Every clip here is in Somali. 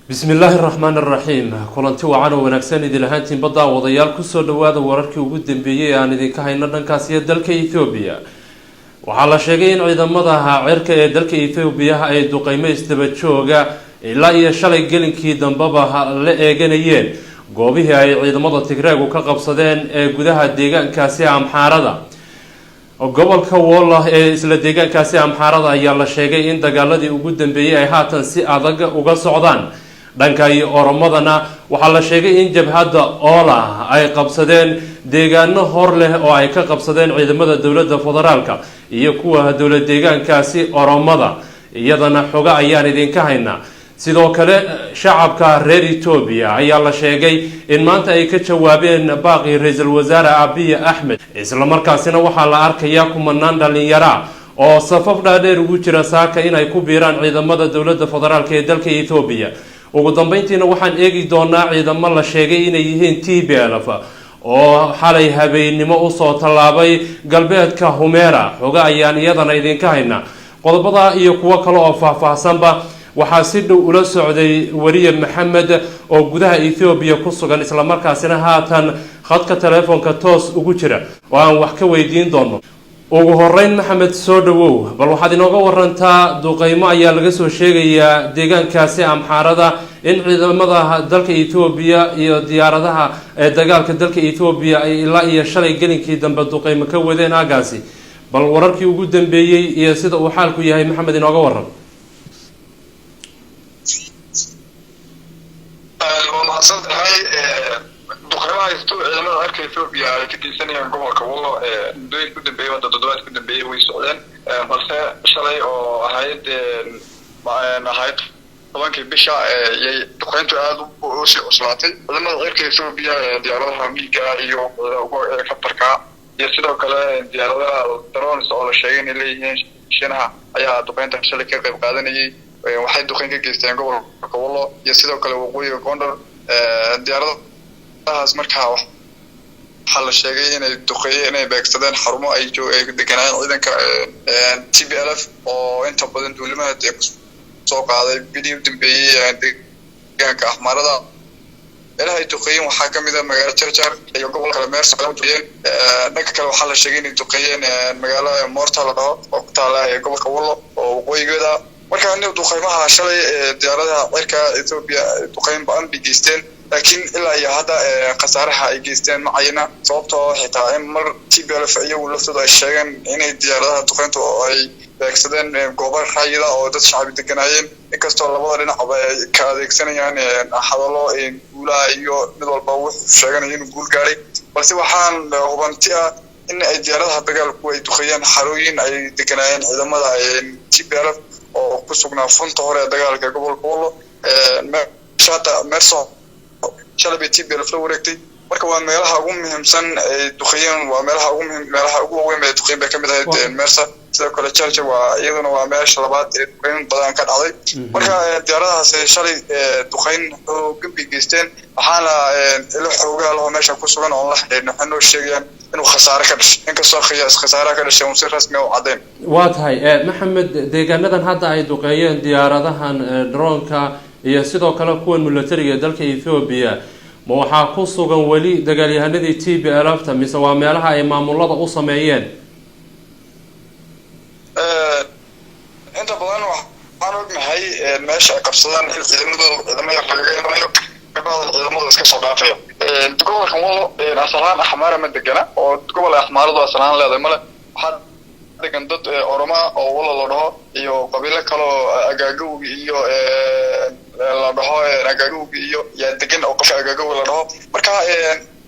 بسم الله الرحمن الرحيم كلنتي وعنا ونكسن إذا لهانتين بضع وضيال كسر دواد وركي وجود دنبية يعني ذي كهينا دنكاسية دلك إثيوبيا وعلى شيئين أيضا مضاها عرك دلك إثيوبيا أي دقيمة استبتشوجا إلا يشلي جلين كي دنبابها لأجنيين قوبيه أي أيضا مضى تجرب وكقبصدين جودها الدجاج كاسية محارة gobolka Wolla ee isla deegaankaasi amxaarada ayaa la sheegay in dagaaladii ugu dambeeyay ay haatan si adag uga socdaan dhanka Oromadana waxaa la sheegay in jabhadda Oola ay qabsadeen deegaano hor leh oo ay ka qabsadeen ciidamada dawladda federaalka iyo kuwa dawlad deegaankaasi Oromada iyadana xoga ayaan idinka haynaa sidoo kale shacabka reer Itoobiya ayaa la sheegay in maanta ay ka jawaabeen baaqi ra'iisul wasaare Abiy Ahmed isla markaasina waxaa la arkayaa kumanaan dhalinyaro oo safaf dhaadheer ugu jira saaka in ay ku biiraan ciidamada dawladda federaalka ee dalka Itoobiya ugu dambeyntiina waxaan eegi doonaa ciidamo la sheegay inay yihiin TPLF oo xalay habeenimo u soo talaabay galbeedka Humera xoga ayaan iyadana idinka haynaa qodobada iyo kuwa kale oo faahfaahsanba waxaa si dhow ula socday wariye Maxamed oo gudaha Ethiopia ku sugan isla markaasina haatan khadka telefoonka toos ugu jira oo aan wax ka weydiin doono ugu horeyn Maxamed soo dhawow bal waxaad inooga warantaa duqeymo ayaa laga soo sheegayaa deegaankaasi amxaarada in ciidamada dalka Ethiopia iyo diyaaradaha dagaalka dalka Ethiopia ay ilaa iyo shalay gelinkii dambe duqeymo ka wadeen aagaasi bal wararkii ugu dambeeyay iyo sida uu xaalku yahay Maxamed inooga waran ciidamada arka Ethiopia ay ka tirsanayaan gobolka Wollo doon ku dambeeyay wada doddobaad ku dambeeyay way socdeen balse shalay oo ahayd tobankii bisha ay duqeyntu aad u sii cuslaatay ciidamada arka Ethiopia diyaaradaha miiga iyo katarka iyo sidoo kale diyaaradaha drones oo la sheegay in leeyihiin shinaha ayaa duqeynta shalay ka qayb qaadanayay waxay duqeyn ka geysteen gobolka Wollo iyo sidoo kale waqooyiga Gondar diyaaradahaas markaa waxaa la sheegay inay duqeeyeen inay beegsadeen xarumo ay deganayeen ciidanka TPLF oo inta badan duulimaad soo qaaday bidii u dambeeyay deegaanka Axmaarada ilaahay duqeeyeen waxaa ka mid ah magaalada Jarjar iyo gobolka Meersa dhanka kale waxaa la sheegay inay duqeeyeen magaalada Mortal oo ku taala gobolka Wollo oo waqooyigeeda marka inuu duqeymaha shalay diyaaradaha cirka Ethiopia duqeyn baan bigeysteen laakiin ilaa iyo hadda khasaaraha ay geysteen ma ayna sababtoo xitaa in mar TPLF iyagu laftooda ay sheegeen inay diyaaradaha duqeynta oo ay beegsadeen goobo raayida oo dad shacbi deganayeen inkastoo labada dhinac ay ka adeegsanayaan hadallo guulaha iyo mid walba wuxuu sheegay inuu guul gaaray balse waxaan hubanti ah in ay diyaaradaha dagaalku ay duqeeyeen xarooyin ay deganayeen ciidamada TPLF oo ku sugnaa funta hore dagaalka gobolka Wollo shata Merso shalay TPLF la wareegtay marka waa meelaha ugu muhiimsan ay duqeeyeen waa meelaha ugu weyn ee duqeyn bay kamid ahayd Mersa sidoo kale Jarjar waa iyaduna waa meesha labaad ee duqeyn badan ka dhacday marka diyaaradahaas shalay duqeyn oo gambi geysteen waxaana ila xoogaa loo meesha ku sugan oo la xiriirno waxaanu sheegayaan inuu khasaare ka dhashay inkastoo khasaare ka dhashay si rasmi ah u cadeen waa tahay Maxamed deegaanadan hadda ay duqeeyeen diyaaradahan drone-ka iyo sidoo kale kuwan militariga dalka Ethiopia ma waxa ku sugan wali dagaalyahanadii TPLF mise waa meelaha ay maamulada u sameeyeen inta badan waxaan ognahay meesha ay qabsadaan ciidamada iska soo dhaafaya gobolka Wollo asalaan Axmaara ma degana oo gobol Axmaaradu asalaan leedahay male waxaa degan dad Oromo oo Wollo la dhaho iyo qabiilo kale oo Agaagoo iyo la dhaho Agaagoo iyo yaa degan oo qof Agaagoo la dhaho marka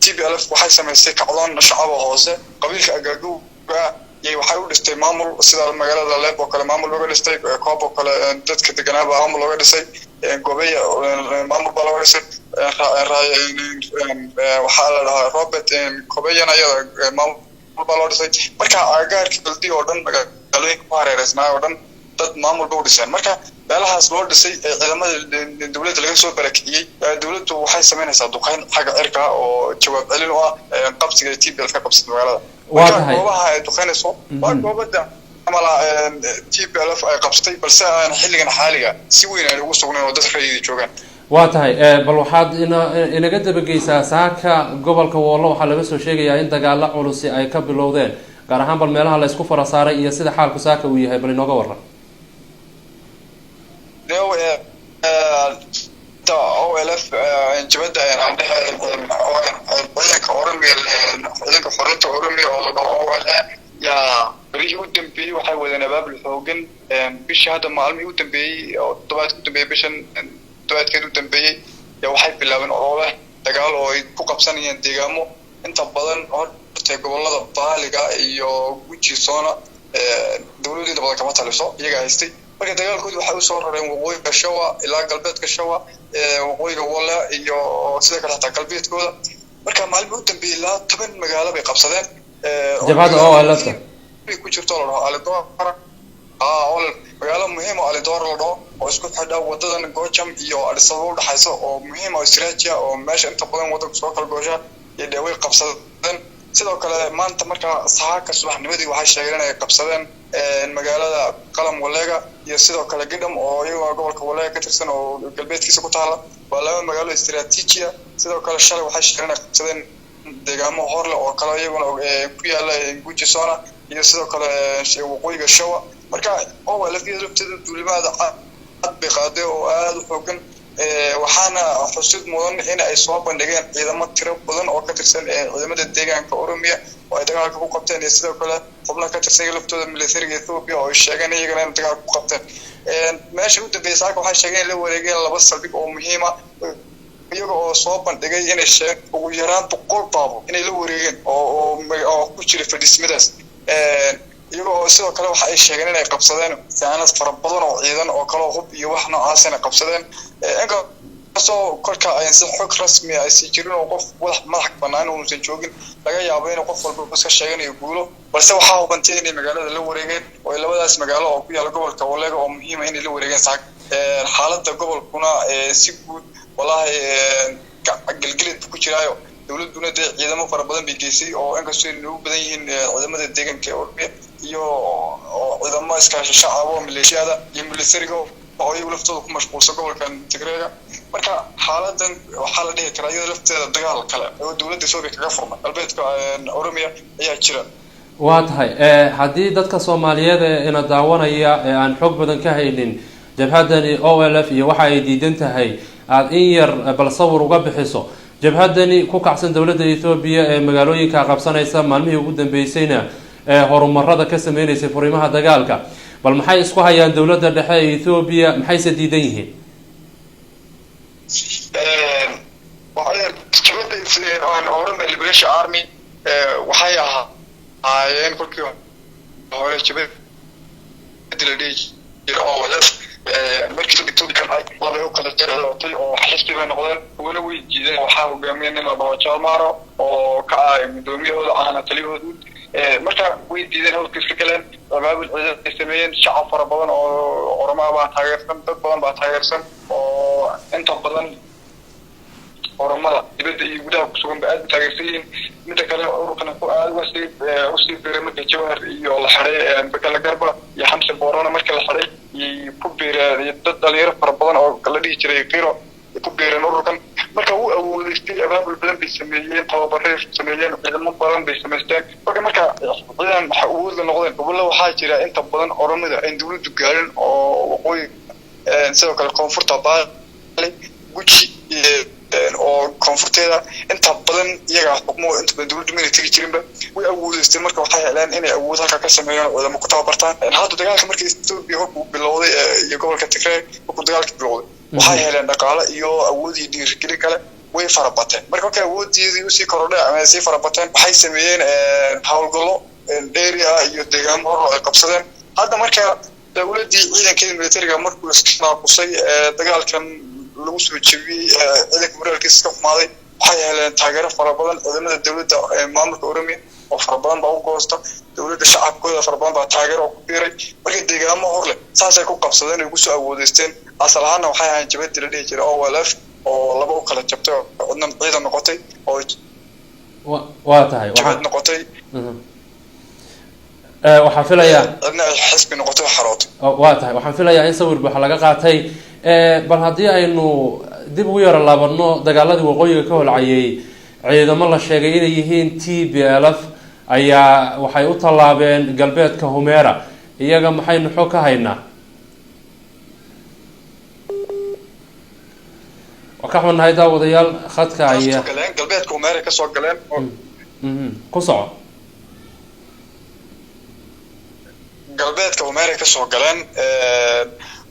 TPLF waxay sameysay kacdoon shacab hoose qabiilka Agaagoo waxay u dhistay maamul sida magaalada Leeb oo kale maamul looga dhistay koob oo kale dadka deganaaba maamul looga dhisay gobeeya maamul baa looga dhisay waxaa la dhahaa Robert Kobeyan ayaa maamul baa loo dhisay marka agaarka baldi oo dhan magaalooyinka ku hareereysnaa oo dhan dad maamul buu dhisay marka meelahaas loo dhisay ciidamada dawladda laga soo barakiyay dawladdu waxay sameynaysaa duqeyn xagga cirka oo jawaab celin u ah qabsiga TPLF ka qabsatay magaalada goobaha ay duqeynayso waa goobada amala TPLF ay qabsatay balse aan xilligan xaaliga si weyn ay ugu sugneen oo dadka reeyay joogan واتهاي بل waxaad inaga dabageysaa saaka gobolka Woolo waxa laga soo sheegayaa in dagaal culus ay ka bilowdeen gaar ahaan bal meelaha la isku farasaaray iyo sida xaalku saaka uu yahay bal inooga waran OLF jabada ciidanka Oromiya oo ya بريء قدام بي وحاول أنا باب الحوجن بيش هذا معلمي قدام بي أو طبعا قدام بي بيشن طبعا كده قدام بي يا واحد بالله من أوله تقالوا يبقى بسنة ينتجموا أنت بدن تقول الله ضبالك يو وجه صانع دولة دي بدك ما تعرفه يجا هستي marka dagaalkoodu waxa uu soo raray waqooyiga Shawa ilaa galbeedka Shawa waqooyiga Wola iyo sidoo kale xitaa galbeedkooda marka maalmo u dambeeyay ilaa 10 magaalo bay qabsadeen jabhada oo alafta ku jirto Alidoor magaalo muhiim ah Alidoor la dhaho oo isku xidha wadadan Goojam iyo Addis Ababa dhaxayso oo muhiim ah istiraatiiji ah oo meesha inta badan wadanka soo kala goosha iyo dhawey qabsadeen sidoo kale maanta marka saaka subaxnimadii waxay sheegeen inay qabsadeen magaalada qalam waleega iyo sidoo kale gidham oo iyaga gobolka waleega ka tirsan oo galbeedkiisa ku taala waa laba magaalo istiraatiiji ah sidoo kale shalay waxay sheegeen inay qabsadeen deegaamo horle oo kala iyaguna ku yaala Gujisona iyo sidoo kale waqooyiga Shawa marka oo la fiiro lafteedu duulimaada cad bay qaaday oo aad u xooggan waxaana xusid mudan in ay soo bandhigeen ciidamo tiro badan oo ka tirsan ciidamada deegaanka Oromiya oo ay dagaalka ku qabteen iyo sidoo kale xubnaha ka tirsan laftooda militariga Ethiopia oo sheegeen iyagana in dagaalka ku qabteen meesha u dambeysay waxa sheegeen la wareegeen laba saldhig oo muhiim ah iyaga oo soo bandhigay inay sheeg ugu yaraan 100 baabo inay la wareegeen oo ku jira fadhismadaas iyaga oo sidoo kale waxa ay sheegeen inay qabsadeen saanad fara badan oo ciidan oo kala hub iyo wax noocaas ah qabsadeen soo kolka ay si xog rasmi ah si jirin oo qof madax banaan oo uusan joogin laga yaabo in qof walba iska sheeganayo guulo balse waxa uu bantay in magaalada la wareegeen oo labadaas magaalo oo ku yaal gobolka Wolega oo muhiim ah in la wareegeen saak xaaladda gobolkuna si guud wallahi galgalid ku jiraayo dawladuna ciidamo fara badan bay geysay oo inkastoo ay u badan yihiin ciidamada deegaanka Oromiya iyo ciidamada iskaashi shacab oo milishiyada iyo militariga oo ay laftooda ku mashquulsan gobolkan Tigreega marka xaaladan waxa la dhihi karaa iyada lafteeda dagaal kale oo dawladda Soomaaliya kaga furmay galbeedka Oromiya ayaa jira waa tahay hadii dadka Soomaaliyeed ina daawanaya aan xog badan ka haynin jabhadani OLF iyo waxa ay diidan tahay aad in yar bal sawir uga bixiso jabhadani ku kacsan dawladda Ethiopia ee magaalooyinka qabsanaysa maalmihii ugu dambeysayna horumarada ka sameynaysa furimaha dagaalka bal maxay isku hayaan dawladda dhexe ee Ethiopia maxay se diidan yihiin Oromiya Liberation Army waxay ahaayeen kolkii hore jabhada OLF markii la Ethiopia ay laba u kala jeexday oo xisbiga noqdeen wala way jiideen waxa hogaamiyeen la Bawajamaro oo ka ah gudoomiyahooda ahna taliyahooda marka way diideen halka iska galeen abaabul ciidan ay sameeyeen shacab fara badan oo Oromaa baa taageersan dad badan baa taageersan oo inta badan Oromada dibadda iyo gudaha ku sugan baa aad taageersan mid kale ururkan ku aad usii biiray markii Jawhar iyo la xaray Bakala Garba iyo Xamse Boorona markii la xaray ku biiray dad dhalinyaro fara badan oo kala dhigi jiray qiro ku biiray ururkan marka uu awoodeystay abaabul badan bay sameeyeen tababarro sameeyeen ciidamo badan bay sameysteen marka ciidan waxa uu noqdeen gobollo waxaa jira inta badan Oromada ay dawladdu gaarin oo waqooyi sidoo kale koonfurta Baalay Guji oo koonfurteeda inta badan iyaga xukumo inta badan dawladdu ma tagi jirinba way awoodeystay marka waxay heleen inay awood halka ka sameeyaan wadamo ku tababartaan hadda dagaalka markii Ethiopia uu bilowday iyo gobolka Tigray uu dagaalka bilowday waxay heleen dhaqaale iyo awood iyo dhiirigelin kale way farabateen marka awooddeedii u sii kordhay ama sii farabateen waxay sameeyeen hawlgallo area iyo deegaamo hor ay qabsadeen hadda marka dawladdii ciidankeeda militariga markuu iska naaqusay dagaalkan lagu soo jabiyay ciidanka maralkiisa ka xumaaday waxay heleen taageero fara badan ciidamada dawladda maamulka Oromiya oo fara badan baa u goosta dawladda shacabkooda fara badan baa taageero ku biiray markii deegaamo hor leh saasay ku qabsadeen ay ku soo awoodeysteen asal ahaan waxay ahayn jabhadii la dhihi jiray OLF oo laba u kala jabtay oo ciidan noqotay oo waa tahay waxay noqotay waxaan filayaa xisbi noqotay xarood waa tahay waxaan filayaa in sawir waxa laga qaatay bal hadii aynu dib ugu yara laabano dagaaladii waqooyiga ka holcayay ciidamo la sheegay inay yihiin TPLF ayaa waxay u tallaabeen galbeedka Humera iyaga maxaynu xog ka haynaa وكحنا هيدا وضيال خدك عيا قلبيتكم أمريكا سو قلين قصع قلبيتكم أمريكا سو قلين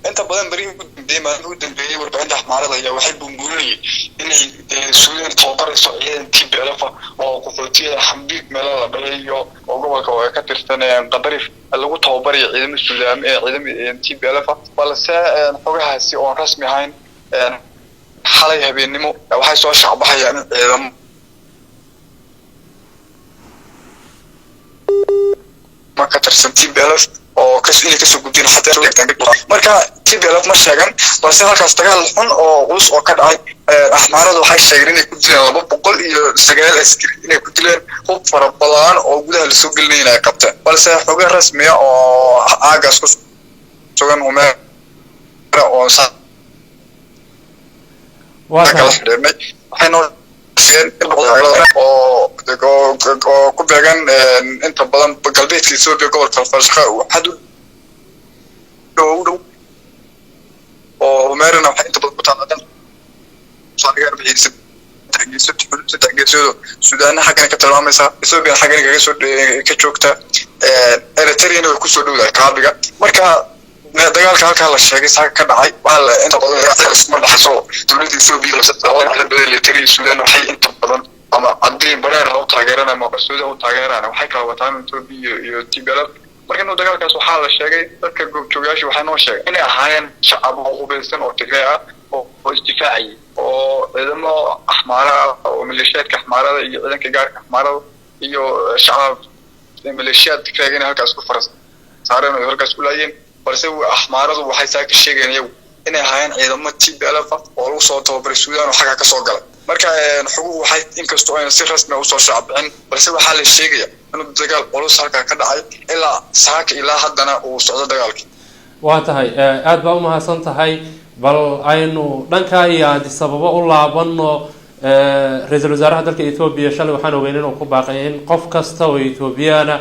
أنت بدن بريء ديما نودن بريء وربعين ده حمارة يا واحد بمقولي إن السودان توقر السعودية تيب ألفا وقفلتي حمديك ملا بريء وجوا كوكتر سنة قدري اللي هو توبري عدم السودان عدم تيب ألفا ولا ساعة نحوها سي أون رسمي هاين حالي هبينمو waxay soo shacbahayaan ciidamo marka tirsan TPLF oo inay kasoo gudbeen xataa leegtan marka TPLF ma sheegan balse halkaas dagaal xun oo culus oo ka dhacay axmaaradu waxay sheegeen inay ku dileen 209 askari inay ku dileen hub fara badan oo gudaha la soo gelinayna ay qabteen balse xogaha rasmiga oo aagaas ku sugan Humera oo waxaynu oo ku beegan inta badan galbeedka Itoobiya gobolka Farshaqa waxaad dhow oo Humerana waxay inta badan ku taadaan saareer bixisay taageerada Suudaan xaqan ka tilmaamaysa Itoobiya xaqan ka joogta Eritrea way ku soo dhowdahay kaabiga marka dagaalka halka la sheegay saaka ka dhacay wala inta badan isma dhaxso dawladda Itoobiya oo Eritrea Suudaan waxay inta badan ama cadeen bareer oo taageerana ma Suudaan oo taageerana waxay kala wataan Itoobiya iyo TPLF marka dagaalkaas waxa la sheegay dadka goobjoogayaasha waxay noo sheegay inay ahaayeen shacab oo hubeysan oo Tigray ah oo isdifaaci oo ciidamo axmaara oo maleeshiyaadka axmaarada iyo ciidanka gaarka axmaarada iyo shacab maleeshiyaad Tigray inay halkaas ku faras saareen oo halkaas ku laayeen balse axmaaradu waxay saaka sheegayeen inay ahaayeen ciidamo TPLF oo lagu soo tababaray Suudaan oo xaga ka soo galay marka xuquuq waxay inkastoo ay si rasmi ah u soo shacbin balse waxa la sheegaya inuu dagaal culus halka ka dhacay ilaa saaka ilaa haddana uu socdo dagaalkii waa tahay aad baa u mahadsan tahay bal aynu dhanka iyo sababo u laabano ra'iisul wasaaraha dalka Itoobiya shalay waxaan ogeyn inuu ku baaqay in qof kasta oo Itoobiyana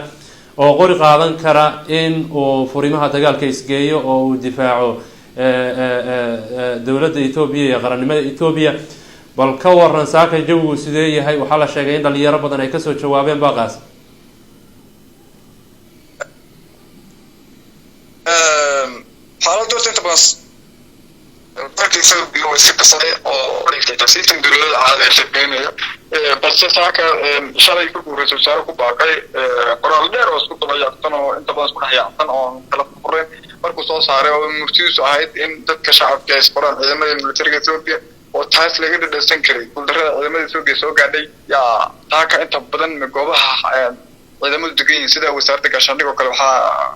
oo qori qaadan kara in uu furimaha dagaalka isgeeyo oo uu difaaco dawladda Itoobiya iyo qarannimada Itoobiya bal ka waran saaka jawigu sidee yahay waxa la sheegay in dhalinyaro badan ay ka soo jawaabeen baaqaas xaaladdu inta badan markiisa oo iska qasay oo dhigtay tasiitin dawladda caadi shaqeynaya balse saaka shalay ku guurayso saar ku baaqay qoraal dheer oo isku dabayacsan oo inta badan isku dhaxyacsan oo kala fureen markuu soo saaray oo murtiisu ahayd in dadka shacabka ay isqoraan ciidamada militariga Itoobiya oo taas laga dhadhansan karay guuldarrada ciidamada Itoobiya soo gaadhay yaa saaka inta badan goobaha ciidamadu degan sida wasaaradda gaashaandhigga kale waxa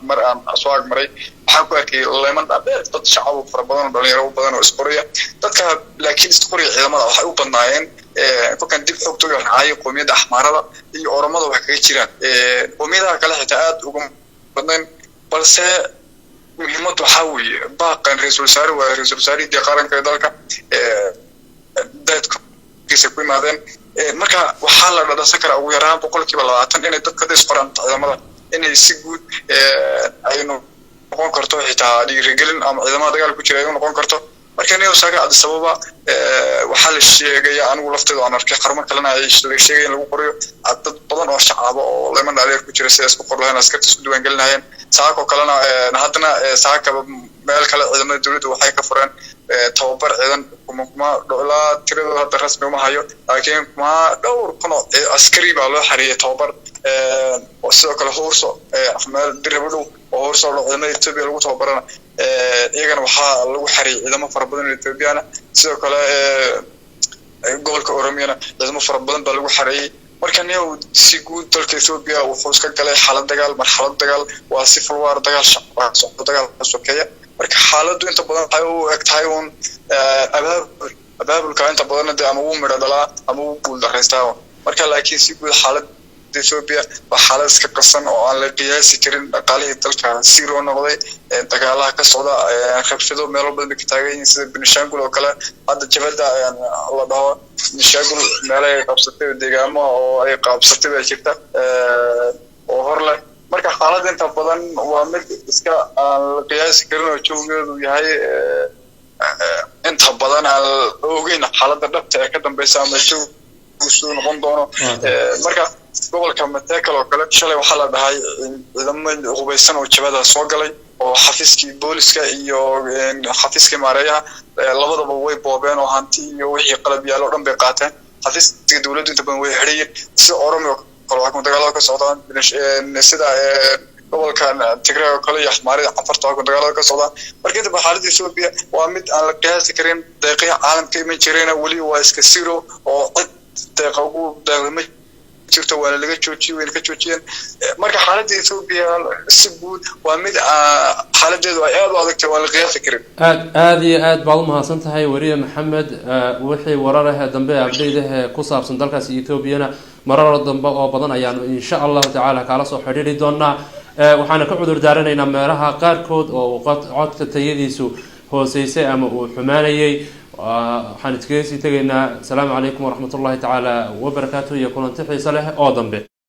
mar aan soo agmaray waxa ku arkay leeman dhabeed dad shacab fara badan oo dhalinyaro badan oo isqoriya dadka laakiin isqoriya ciidamada waxay u badnaayeen kolkan dib xogto raacay qoomiyadda axmaarada iyo oromada wax kaga jiraan qoomiyadaha kale xitaa aad ugu badnayn balse muhiimadu waxa weeye baaqan ra'iisul wasaare qaranka dalka dadka kiisa ku imaadeen marka waxa la dhadhasan karaa ugu yaraan 20% inay dadka isqoraan ciidamada inay si guud ay noqon karto xitaa dhiirigelin ama ciidamada dagaal ku jira ay noqon karto marka inay saaka Addis Ababa waxa la sheegay anigu lafteedu aan arkay qarmo kalena ay sheegay in lagu qoriyo dad badan oo shacab oo leeman dhaaleer ku jira sidaas ku qorlaan askarta isku diiwaan gelinayeen saako kalena haddana saaka meel kale ciidamada dawladda waxay ka fureen tababar ciidan kuma dowla tirada hadda rasmi uma hayo laakiin kuma dhowr kun oo askari baa loo xariyay tababar oo sidoo kale hoorso meel dirabadu oo hoorso ciidamada Itoobiya lagu tababarana iyagana waxaa lagu xariyay ciidamo fara badan oo Itoobiyana sidoo kale gobolka Oromiyana ciidamo fara badan baa lagu xariyay marka niyow si guud dalka Itoobiya wuxuu iska galay marxalad dagaal waa si fulwaar dagaal shacab dagaal sokeeya marka xaaladdu inta badan waxay u egtahay un abaabulka inta badan ama uu midho dhalaa ama uu guul dareystaa marka laakiin si guud xaalad Ethiopia waxaa iska qasan oo aan la qiyaasi karin dhaqaalihii dalka zero noqday dagaalaha ka socda rabshado meelo badan ka taagan yihiin sida Benishangul oo kale hadda jabada la dhaho Benishangul meel ay qabsatay deegaamo oo ay qabsatay ay jirta oo hor leh marka xaaladda inta badan waa mid iska aan la qiyaasi karin oo joogeedu yahay inta badan aan ogeyn xaaladda dhabta ee ka dambaysa ama soo noqon doono marka gobolka Matakel oo kale shalay waxa la dhahay ciidamada hubeysan oo jabada soo galay oo xafiiskii booliska iyo xafiiskii maareeyaha labadaba way boobeen oo hanti iyo wixii qalab yaalo dhan bay qaateen xafiiskii dawladdu inta badan way xiriyeen si Oromo kala waxaan dagaalada ka socdaan sida gobolkan Tigray oo kale iyo Axmaarida Cafarta oo dagaalada ka socdaan marka inta xaaladda Ethiopia waa mid aan la qiyaasi karin deeqaha caalamka ma jireen wali waa iska zero oo deeqahu deeqmay jirto waa laga joojiyeen marka xaaladda Ethiopia si guud waa mid xaaladdeedu ay aad u adag tahay waa la qiyaasi karin aad iyo aad baad u mahadsan tahay wariye Maxamed wixii wararka dambe abdeedaha ku saabsan dalkaas Ethiopia marar dambe oo badan ayaan insha Allah ta'ala kala soo xiriiri doonaa waxaana ka cudur daaranaynaa meelaha qaarkood oo codka tayadiisu hooseysay ama uu xumaanayay waxaan iskaga sii tagaynaa salaamu calaykum waraxmatullaahi tacaala wabarakaatuh iyo kulanti xiiso leh oo dambe